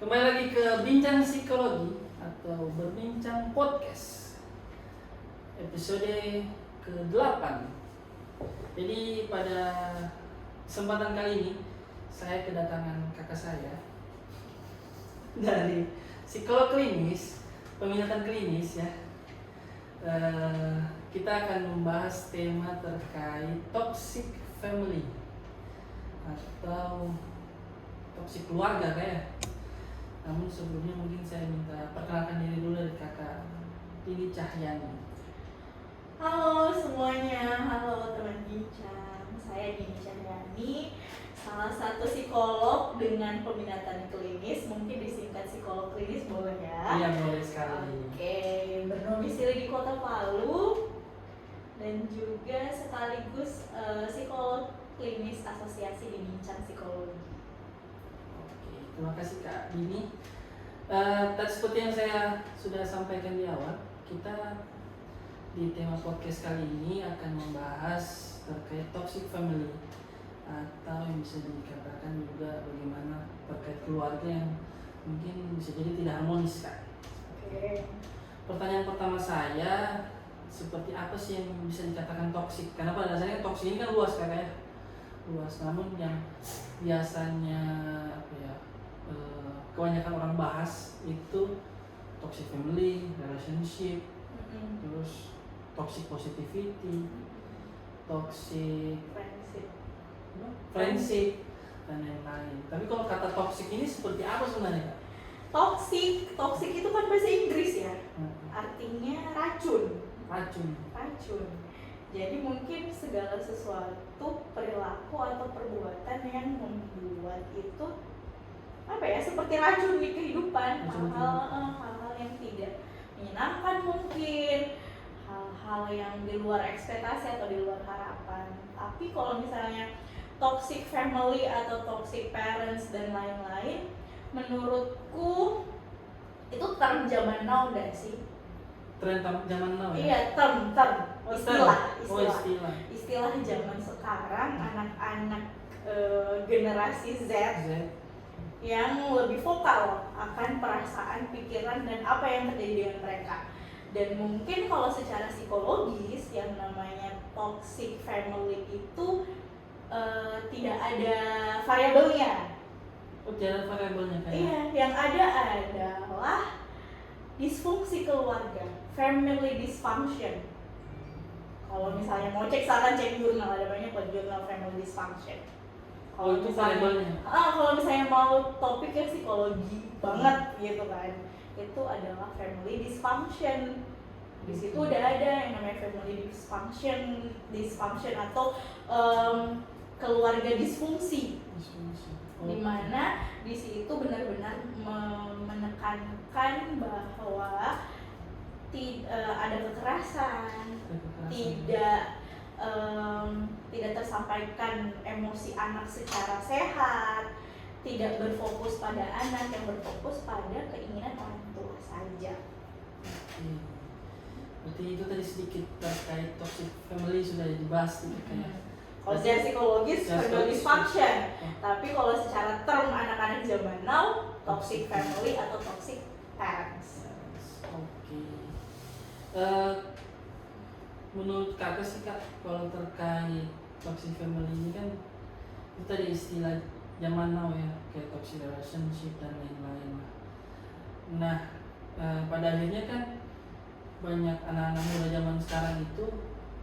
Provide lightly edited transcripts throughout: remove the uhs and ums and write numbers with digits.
Kembali lagi ke Bincang Psikologi atau Berbincang Podcast episode ke-8. Jadi pada kesempatan kali ini saya kedatangan kakak saya dari psikolog klinis, peminatan klinis ya. Kita akan membahas tema terkait toxic family atau toxic keluarga kayak. Namun sebelumnya mungkin saya minta perkenalkan diri dulu dari kakak Dini Cahyani. Halo semuanya, halo teman bincang. Saya Dini Cahyani, salah satu psikolog dengan peminatan klinis. Mungkin disingkat psikolog klinis boleh ya? Iya, boleh sekali. Oke, berdomisili di Kota Palu dan juga sekaligus psikolog klinis Asosiasi Bincang Psikologi. Terima kasih Kak Dini. Tadi seperti yang saya sudah sampaikan di awal, kita di tema podcast kali ini akan membahas terkait toxic family atau yang bisa dikatakan juga bagaimana terkait keluarga yang mungkin bisa jadi tidak harmonis Kak. Oke. Pertanyaan pertama saya, seperti apa sih yang bisa dikatakan toxic? Karena pada dasarnya toxic ini kan luas Kak ya. Luas, namun yang biasanya apa ya? Kebanyakan orang bahas itu toxic family, relationship, terus toxic positivity, toxic friendship dan lain-lain. Tapi kalau kata toxic ini seperti apa sebenarnya? Toxic itu kan bahasa Inggris ya, artinya racun. Racun. Jadi mungkin segala sesuatu perilaku atau perbuatan yang membuat itu seperti racun di kehidupan, hal-hal yang tidak menyenangkan, mungkin hal-hal yang di luar ekspektasi atau di luar harapan. Tapi kalau misalnya toxic family atau toxic parents dan lain-lain, menurutku itu term zaman now gak sih? Tren zaman now ya? Iya, term istilah zaman sekarang, anak-anak generasi Z yang lebih vokal akan perasaan, pikiran, dan apa yang terjadi dengan mereka. Dan mungkin kalau secara psikologis yang namanya toxic family itu tidak ada variabelnya. Tidak ada variabelnya kan? Iya, yang ada adalah disfungsi keluarga, family dysfunction. Kalau misalnya mau cek, silahkan cek jurnal, ada banyak kok jurnal family dysfunction. Kalau itu variabelnya? Kalau misalnya mau topiknya psikologi banget gitu kan, itu adalah family dysfunction. Di situ udah ada yang namanya family dysfunction atau keluarga disfungsi. Di mana di situ benar-benar menekankan bahwa ada kekerasan, tidak tersampaikan emosi anak secara sehat, tidak berfokus pada anak, yang berfokus pada keinginan orang tua saja. Berarti itu tadi sedikit terkait toxic family sudah dibahas gitu kan ya. Kalau secara psikologis family dysfunction, tapi kalau secara term anak-anak zaman now, toxic family atau toxic parents. Oke. Menurut kakak sih Kak, kalau terkait toxic family ini kan itu tadi istilah zaman now ya, kayak toxic relationship dan lain-lain. Nah, pada akhirnya kan banyak anak-anak muda zaman sekarang itu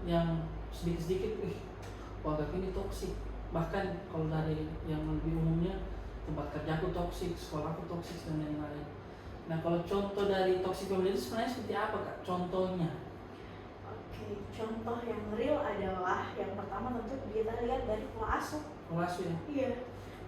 yang sedikit-sedikit, keluarga ini toksik. Bahkan kalau dari yang lebih umumnya, tempat kerjaku toksik, sekolahku toksik dan lain-lain. Nah, kalau contoh dari toxic family itu sebenarnya seperti apa Kak? Contohnya? Oke, contoh yang real adalah yang pertama tentu kita lihat dari pola asuh. Pola asuh ya? Iya.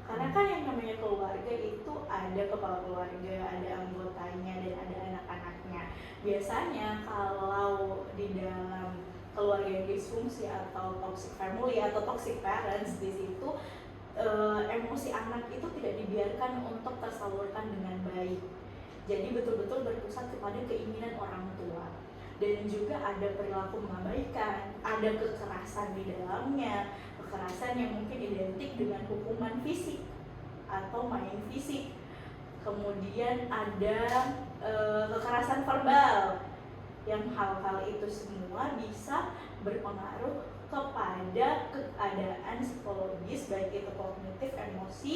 Karena kan yang namanya keluarga itu ada kepala keluarga, ada anggotanya, dan ada anak-anaknya. Biasanya kalau di dalam keluarga yang disfungsi atau toxic family atau toxic parents, di situ emosi anak itu tidak dibiarkan untuk tersalurkan dengan baik. Jadi betul-betul berpusat kepada keinginan orang tua. Dan juga ada perilaku mengabaikan, ada kekerasan di dalamnya, kekerasan yang mungkin identik dengan hukuman fisik atau main fisik. kemudian ada kekerasan verbal, yang hal-hal itu semua bisa berpengaruh kepada keadaan psikologis baik itu kognitif, emosi,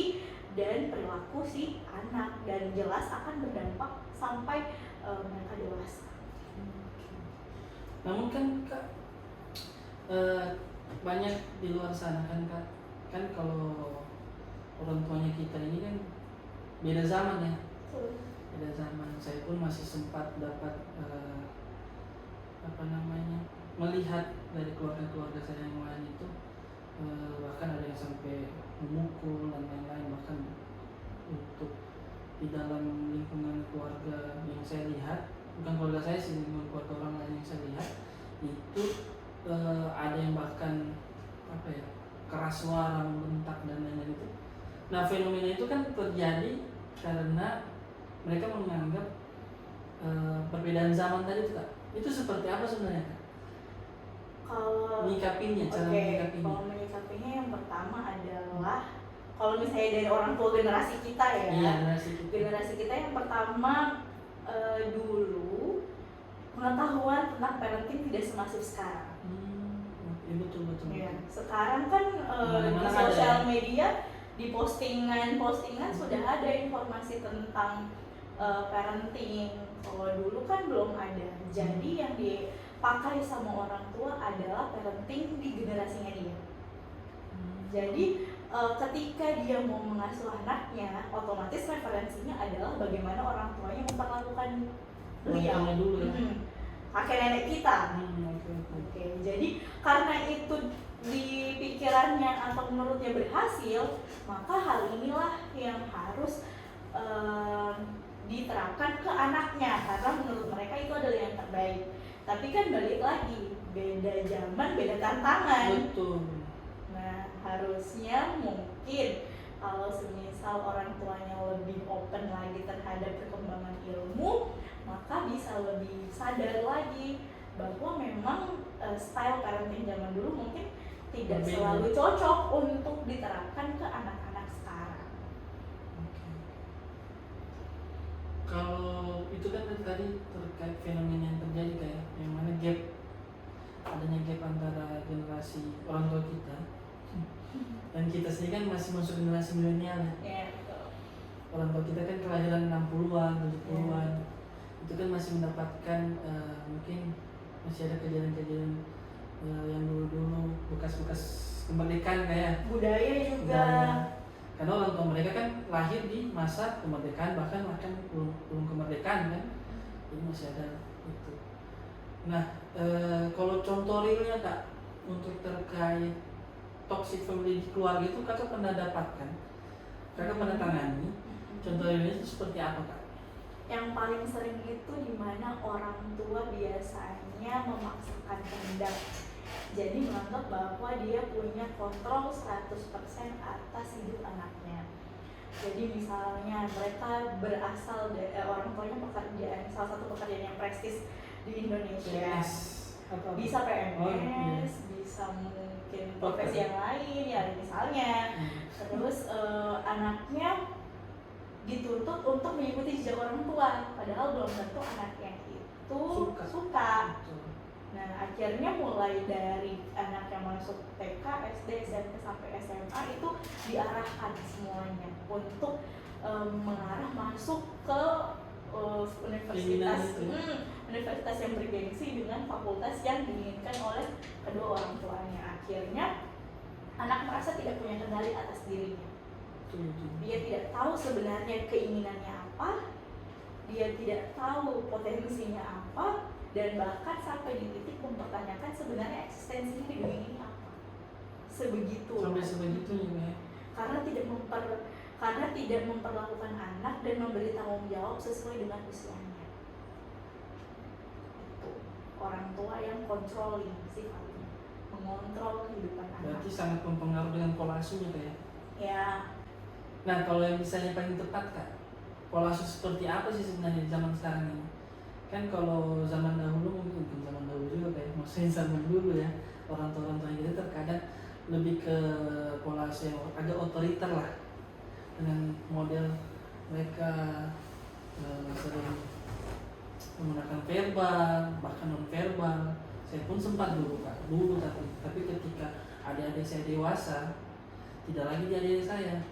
dan perilaku si anak, dan jelas akan berdampak sampai mereka dewasa. Namun kan Kak, banyak di luar sana kan Kak, kan kalau orang tuanya kita ini kan beda zaman ya. Beda zaman. Saya pun masih sempat dapat melihat dari keluarga-keluarga saya yang lain itu, bahkan ada yang sampai memukul dan lain-lain. Bahkan untuk di dalam lingkungan keluarga yang saya lihat, bukan keluarga saya sih, lingkungan keluarga orang lain yang saya lihat itu, ada yang bahkan keras suara, membentak dan lain-lain itu. Nah, fenomena itu kan terjadi karena mereka menganggap perbedaan zaman tadi itu Kak. Itu seperti apa sebenarnya Kak? Kalau menyikapinya, cara menyikapinya. Kalau menyikapinya yang pertama adalah, kalau misalnya dari orang tua generasi kita ya. Iya, generasi kita yang pertama, dulu pengetahuan tentang parenting tidak semasif sekarang. Iya, betul. Ya, sekarang kan di sosial media, di postingan sudah ada informasi tentang parenting. Kalau dulu kan belum ada. Jadi yang dipakai sama orang tua adalah parenting di generasinya dia. Jadi ketika dia mau mengasuh anaknya, otomatis referensinya adalah bagaimana orang tuanya memperlakukan beliau. Dulu ya. Kakek nenek kita. Oke. Jadi karena itu di pikirannya atau menurutnya berhasil, maka hal inilah yang harus diterapkan ke anaknya, karena menurut mereka itu adalah yang terbaik. Tapi kan balik lagi, beda zaman, beda tantangan. Betul. Nah, harusnya mungkin kalau semisal orang tuanya lebih open lagi terhadap perkembangan ilmu, maka bisa lebih sadar lagi bahwa memang style parenting zaman dulu mungkin tidak selalu cocok untuk diterapkan ke anak-anak sekarang. Kalau itu kan tadi terkait fenomena yang terjadi kayak yang mana adanya gap antara generasi orang tua kita dan kita sendiri kan masih masuk generasi milenial ya. Iya, betul. Orang tua kita kan kelahiran 60-an, 70-an. Itu kan masih mendapatkan mungkin masih ada kejadian-kejadian yang dulu-dulu bekas-bekas kemerdekaan kayak budaya juga. Karena orang tua mereka kan lahir di masa kemerdekaan, bahkan belum kemerdekaan kan, jadi masih ada itu. Nah, kalau contoh realnya Kak untuk terkait toxic family di keluarga itu Kakak pernah dapatkan? Kakak pernah tangani? Contoh realnya itu seperti apa Kak? Yang paling sering itu dimana orang tua biasanya memaksakan kehendak. Jadi menganggap bahwa dia punya kontrol 100% atas hidup anaknya. Jadi misalnya mereka berasal dari orang tuanya pekerjaan, salah satu pekerjaan yang prestis di Indonesia. Bisa PNS, bisa mungkin profesi yang lain ya misalnya. Terus anaknya dituntut untuk mengikuti jejak orang tua, padahal belum tentu anaknya itu suka. Nah, akhirnya mulai dari anak yang masuk TK, SD, SMP sampai SMA itu diarahkan semuanya untuk mengarah masuk ke universitas yang bergengsi dengan fakultas yang diinginkan oleh kedua orang tuanya. Akhirnya anak merasa tidak punya kendali atas dirinya. Dia tidak tahu sebenarnya keinginannya apa, dia tidak tahu potensinya apa, dan bahkan sampai di titik mempertanyakan sebenarnya eksistensinya di dunia ini apa. Sampai sebegitunya ya. Karena tidak memperlakukan anak dan memberi tanggung jawab sesuai dengan usianya. Itu orang tua yang controlling sifatnya, mengontrol kehidupan anak. Berarti sangat mempengaruhi dengan pola asuhnya Kak ya? Ya. Nah, kalau yang misalnya paling tepat Kak, pola asuh seperti apa sih sebenarnya di zaman sekarang ini? Kan kalau zaman dahulu mungkin zaman dahulu juga kayak maksudnya zaman dulu ya, orang tua kita terkadang lebih ke pola asuh yang agak otoriter lah, dengan model mereka sering menggunakan verbal, bahkan non verbal. Saya pun sempat dulu Kak, tapi ketika adik-adik saya dewasa, tidak lagi di adik saya,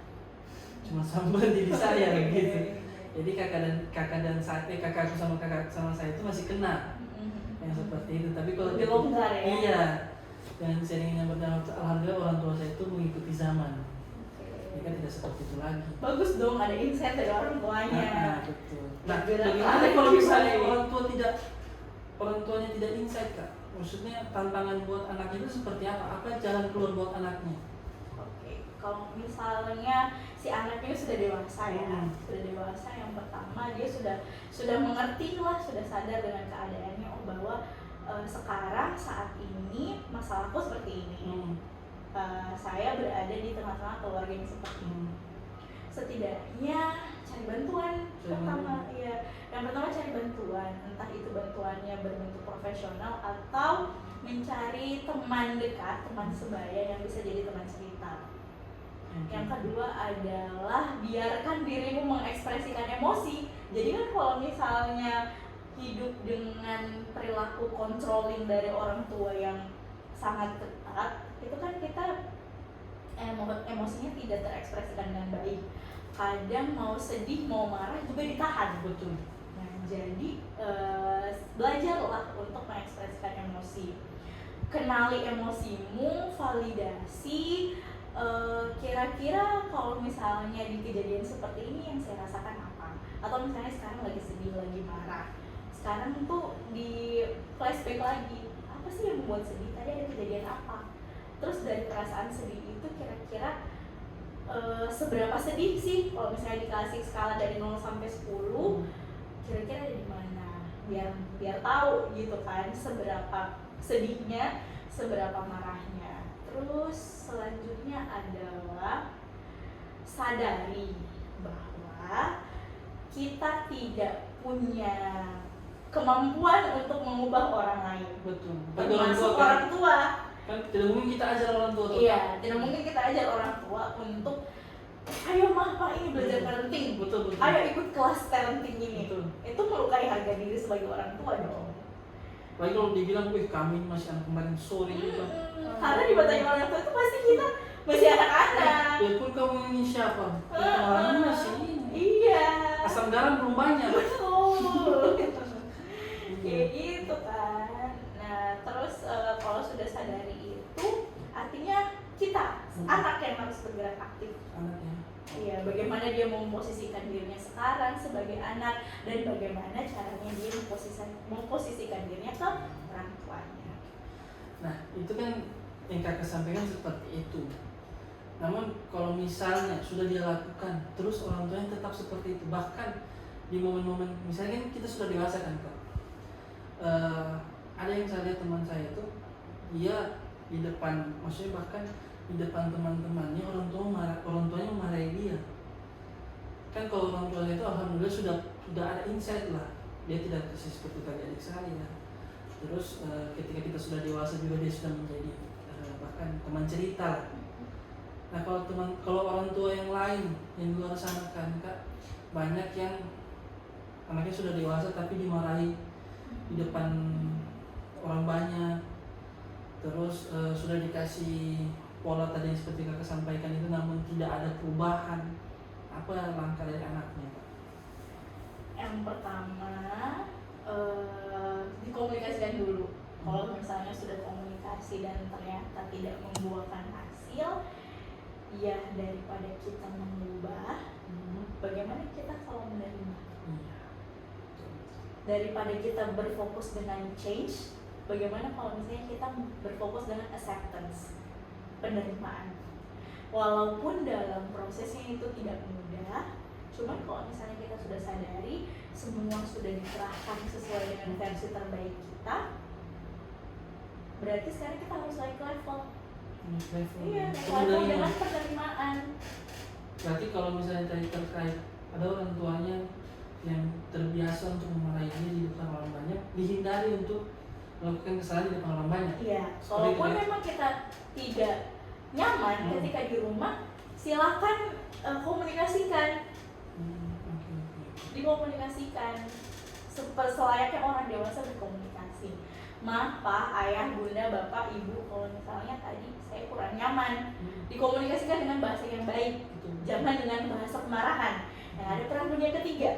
cuma sambil diri saya gitu. Jadi kakakku sama saya itu masih kena yang seperti itu. Tapi kalau lebih longgar ya. Iya. Dan seringnya berjalan waktu, alhamdulillah orang tua saya itu mengikuti zaman. Mereka tidak seperti itu lagi. Bagus dong, ada insight dari orang tuanya. Betul. Nah, bagaimana kalau misalnya orang tuanya tidak insight Kak? Maksudnya tantangan buat anak itu seperti apa? Apa jalan keluar buat anaknya? Oke, kalau misalnya si anaknya sudah dewasa ya, sudah dewasa, yang pertama dia sudah mengerti lah, sudah sadar dengan keadaannya, bahwa sekarang saat ini masalahku seperti ini. Saya berada di tengah-tengah keluarga yang seperti ini. Setidaknya cari bantuan pertama, ya. Yang pertama cari bantuan, entah itu bantuannya berbentuk profesional atau mencari teman dekat, teman sebaya yang bisa jadi teman cerita. Yang kedua adalah biarkan dirimu mengekspresikan emosi. Jadi kan kalau misalnya hidup dengan perilaku controlling dari orang tua yang sangat ketat, itu kan kita emosinya tidak terekspresikan dengan baik. Kadang mau sedih, mau marah juga ditahan. Betul. Nah, jadi belajarlah untuk mengekspresikan emosi. Kenali emosimu, validasi. Kira-kira kalau misalnya di kejadian seperti ini yang saya rasakan apa? Atau misalnya sekarang lagi sedih, lagi marah. Sekarang tuh di flashback lagi, apa sih yang membuat sedih? Tadi ada kejadian apa? Terus dari perasaan sedih itu kira-kira seberapa sedih sih? Kalau misalnya dikasih skala dari 0 sampai 10, kira-kira ada di mana? Biar tahu gitu kan, seberapa sedihnya, seberapa marahnya. Terus selanjutnya adalah sadari bahwa kita tidak punya kemampuan untuk mengubah orang lain. Betul. Termasuk orang tua. Kan tidak mungkin kita ajar orang tua. Iya, tidak mungkin kita ajar orang tua untuk ayo mah Pak ini belajar parenting. Betul. Ayo ikut kelas parenting ini. Betul. Itu melukai harga diri sebagai orang tua dong. Lagi kalau dibilang, kami masih anak kemarin, sorry juga. Karena di mata orang tua itu pasti kita masih anak-anak. Ya pun kamu ini siapa? Kamu masih ini. Iya. Asam garam belum banyak. Betul. Kayak gitu kan. Nah, terus kalau sudah sadari itu, artinya kita anak yang harus bergerak aktif. Anaknya. Iya, bagaimana dia memposisikan dirinya sekarang sebagai anak, dan bagaimana caranya dia memposisikan dirinya ke orang tuanya. Nah, itu kan yang kakak sampaikan seperti itu. Namun kalau misalnya sudah dia lakukan, terus orang tuanya tetap seperti itu, bahkan di momen-momen misalnya kan kita sudah dewasa kan Kak. Ada yang saya lihat teman saya itu, dia di depan, maksudnya bahkan di depan teman-temannya orang tuanya memarahi dia. Kan kalau orang tuanya itu alhamdulillah sudah ada insight lah, dia tidak persis seperti tadi adik saya. Terus ketika kita sudah dewasa juga dia sudah menjadi bahkan teman cerita. Nah kalau orang tua yang lain yang di luar sana kan Kak, banyak yang anaknya sudah dewasa tapi dimarahi di depan orang banyak. Terus sudah dikasih pola tadi yang seperti kakak sampaikan itu, namun tidak ada perubahan. Apa langkah dari anaknya Pak? Yang pertama dikomunikasikan dulu. Kalau misalnya sudah komunikasi dan ternyata tidak membuahkan hasil, ya daripada kita mengubah, bagaimana kita kalau menerima? Daripada kita berfokus dengan change, bagaimana kalau misalnya kita berfokus dengan acceptance, penerimaan. Walaupun dalam prosesnya itu tidak mudah, cuman kalau misalnya kita sudah sadari semua sudah dikerahkan sesuai dengan versi terbaik kita, berarti sekarang kita harus naik level. Iya, level dengan penerimaan. Berarti kalau misalnya tadi terkait ada orang tuanya yang terbiasa untuk memarahi dia di depan orang banyak, dihindari untuk melakukan kesalahan di depan orang banyak. Iya, walaupun memang kita tidak nyaman ketika di rumah, silakan komunikasikan. dikomunikasikan selayaknya orang dewasa berkomunikasi. Ma, Pa, Ayah, Bunda, Bapak, Ibu, kalau misalnya tadi saya kurang nyaman, dikomunikasikan dengan bahasa yang baik, jangan dengan bahasa kemarahan. Yang ada peran dunia ketiga,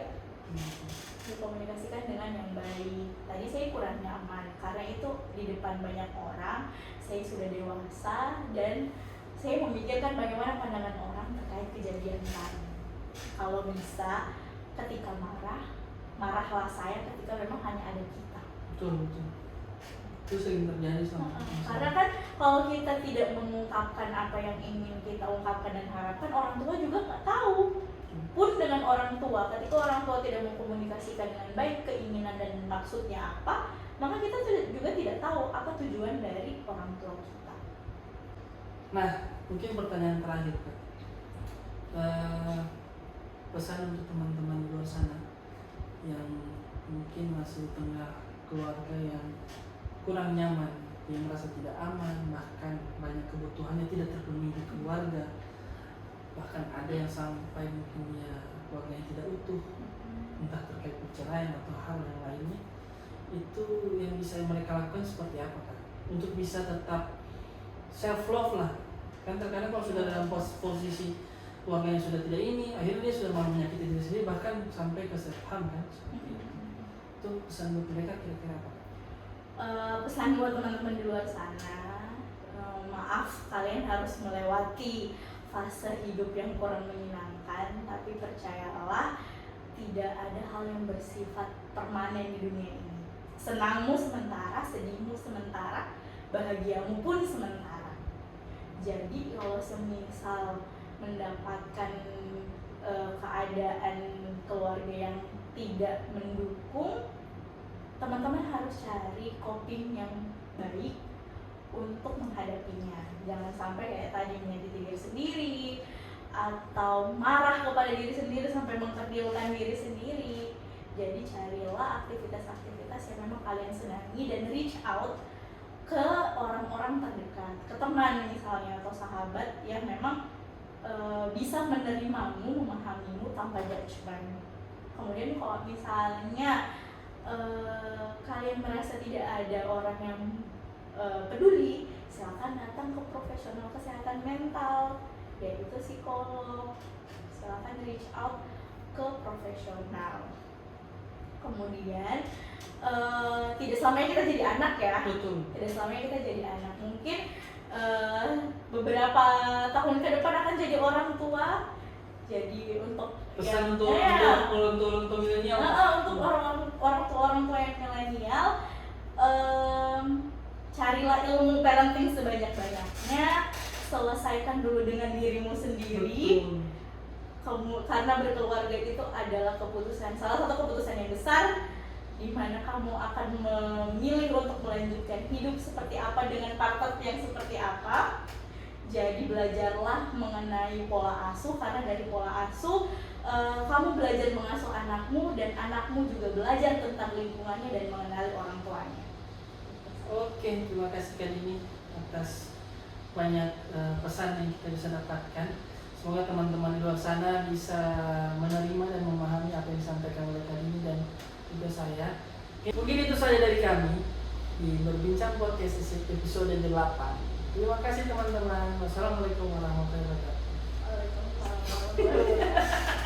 dikomunikasikan dengan yang baik. Tadi saya kurang nyaman karena itu di depan banyak orang, saya sudah dewasa dan saya memikirkan bagaimana pandangan orang terkait kejadian tadi. Kalau bisa ketika marahlah saya ketika memang hanya ada kita. Betul. Itu sering terjadi sama karena kan kalau kita tidak mengungkapkan apa yang ingin kita ungkapkan dan harapkan, orang tua juga nggak tahu. Pun dengan orang tua, ketika orang tua tidak mengkomunikasikan dengan baik keinginan dan maksudnya apa, maka kita juga tidak tahu apa tujuan dari orang tua kita. Nah, mungkin pertanyaan terakhir, Kak. Pesan untuk teman-teman di luar sana yang mungkin masih di tengah keluarga yang kurang nyaman, yang merasa tidak aman, bahkan banyak kebutuhannya tidak terpenuhi di keluarga, bahkan ada yang sampai mungkin keluarganya tidak utuh, entah terkait perceraian atau hal yang lainnya. Itu yang bisa mereka lakukan seperti apa, Kak? Untuk bisa tetap self love lah. Kan terkadang kalau sudah dalam posisi keluarganya sudah tidak ini, akhirnya dia sudah malah menyakiti diri sendiri, bahkan sampai ke self harm kan. Itu pesan buat mereka kira-kira apa? Pesan buat teman-teman di luar sana, maaf kalian harus melewati fase hidup yang kurang menyenangkan, tapi percayalah tidak ada hal yang bersifat permanen di dunia ini. Senangmu sementara, sedihmu sementara, bahagiamu pun sementara. Jadi kalau semisal mendapatkan keadaan keluarga yang tidak mendukung, teman-teman harus cari coping yang baik untuk menghadapinya. Jangan sampai kayak tadi menyakiti diri sendiri atau marah kepada diri sendiri sampai mengkerdilkan diri sendiri. Jadi carilah aktivitas-aktivitas yang memang kalian senangi dan reach out ke orang-orang terdekat, ke teman misalnya atau sahabat yang memang bisa menerimamu, memahamimu tanpa judgement. Kemudian kalau misalnya kalian merasa tidak ada orang yang peduli, silakan datang ke profesional kesehatan mental, yaitu psikolog. Silakan reach out ke profesional. Kemudian tidak selamanya kita jadi anak ya. Betul. Tidak selamanya kita jadi anak. Mungkin beberapa tahun ke depan akan jadi orang tua. Jadi untuk pesan untuk milenial. Untuk orang tua yang milenial, carilah ilmu parenting sebanyak-banyaknya, selesaikan dulu dengan dirimu sendiri. Karena berkeluarga itu adalah salah satu keputusan yang besar, di mana kamu akan memilih untuk melanjutkan hidup seperti apa dengan partner yang seperti apa. Jadi belajarlah mengenai pola asuh, karena dari pola asuh kamu belajar mengasuh anakmu, dan anakmu juga belajar tentang lingkungannya dan mengenali orang tuanya. Oke, terima kasih Kak Dini atas banyak pesan yang kita bisa dapatkan. Semoga teman-teman di luar sana bisa menerima dan memahami apa yang disampaikan oleh Kak Dini dan juga saya. Mungkin itu saja dari kami di Berbincang Podcast episode 8. Terima kasih teman-teman. Wassalamualaikum warahmatullahi wabarakatuh. Waalaikumsalam.